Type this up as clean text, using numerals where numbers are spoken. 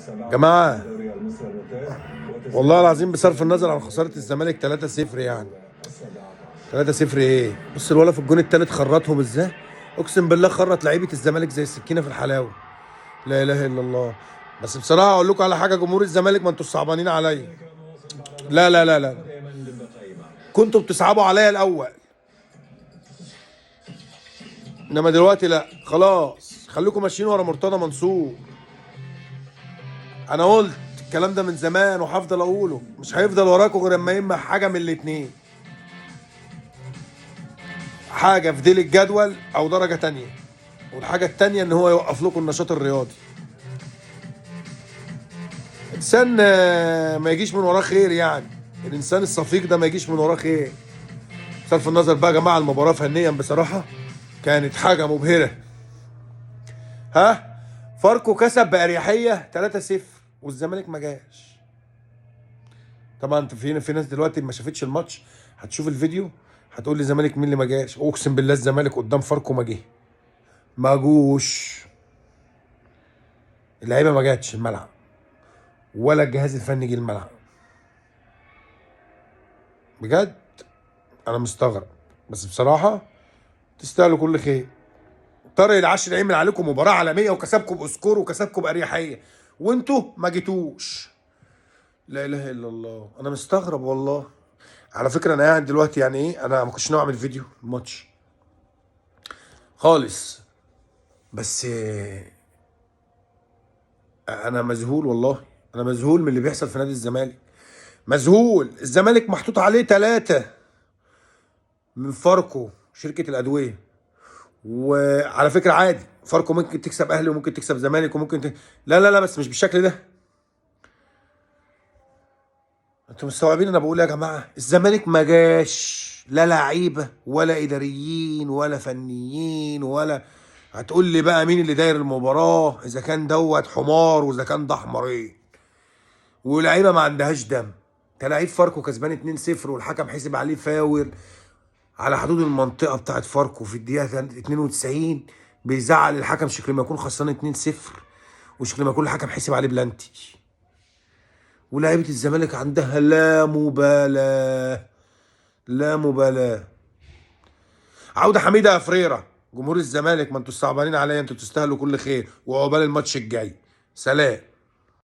جماعه والله العظيم بصرف النظر عن خساره الزمالك 3-0 يعني 3-0 ايه؟ بص الولا في الجون التالت خرطهم ازاي؟ اقسم بالله خرط لعيبه الزمالك زي السكينه في الحلاوه. لا اله الا الله. بس بصراحه اقول لكم على حاجه، جمهور الزمالك ما انتوا صعبانين عليا. لا لا لا لا، كنتوا بتصعبوا عليا الاول، انما دلوقتي لا خلاص، خليكم ماشيين ورا مرتضى منصور. انا قلت الكلام ده من زمان وهفضل اقوله، مش هيفضل وراكم غير اما يما حاجه من الاتنين، حاجه في ديل الجدول او درجه تانية، والحاجه التانية ان هو يوقف لكم النشاط الرياضي. انسان ما يجيش من وراه خير يعني، الانسان الصفيق ده ما يجيش من وراه خير. بصرف النظر بقى يا جماعه، المباراه فنيا بصراحه كانت حاجه مبهره. ها، فاركو كسب باريحيه 3-0 والزمالك ما جاش. طبعا في ناس دلوقتي ما شافتش الماتش هتشوف الفيديو هتقول لي الزمالك مين اللي ما جاش. اقسم بالله الزمالك قدام فاركو ما جه، ما جوش، اللعيبه ما جاتش الملعب ولا الجهاز الفني جه الملعب. بجد انا مستغرب، بس بصراحه تستاهلوا كل خير. طارق العشري عمل عليكم مباراه عالميه وكسبكم باسكور وكسبكم باريحيه، وانتوا ما جيتوش. لا اله الا الله، انا مستغرب والله. على فكره انا قاعد دلوقتي يعني ايه، انا ما كنتش ناوي اعمل فيديو الماتش خالص، بس انا مذهول والله، انا مذهول من اللي بيحصل في نادي الزمالك. مذهول. الزمالك محطوط عليه 3 من فاركو شركه الادويه، وعلى فكره عادي فاركو ممكن تكسب اهلي وممكن تكسب زمالك وممكن لا لا لا، بس مش بالشكل ده. انتوا مستوعبين انا بقول إيه يا جماعه؟ الزمالك ما جاش، لا لعيبه ولا اداريين ولا فنيين ولا. هتقول لي بقى مين اللي داير المباراه، اذا كان دوت حمار واذا كان ده حمارين، ولعيبه ما عندهاش دم. كان لعيب فاركو كسبان 2-0 والحكم حسب عليه فاول على حدود المنطقه بتاعت فاركو في الدقيقه 92، بيزعل الحكم شكل ما يكون خسران 2-0 وشكل ما يكون الحكم حسب عليه بلانتي. ولاعيبه الزمالك عندها لا مبالاه، لا مبالاه. عوده حميده يا فريرة. جمهور الزمالك ما انتوا صعبانين عليا، انتوا تستاهلوا كل خير، وعقبال الماتش الجاي. سلام.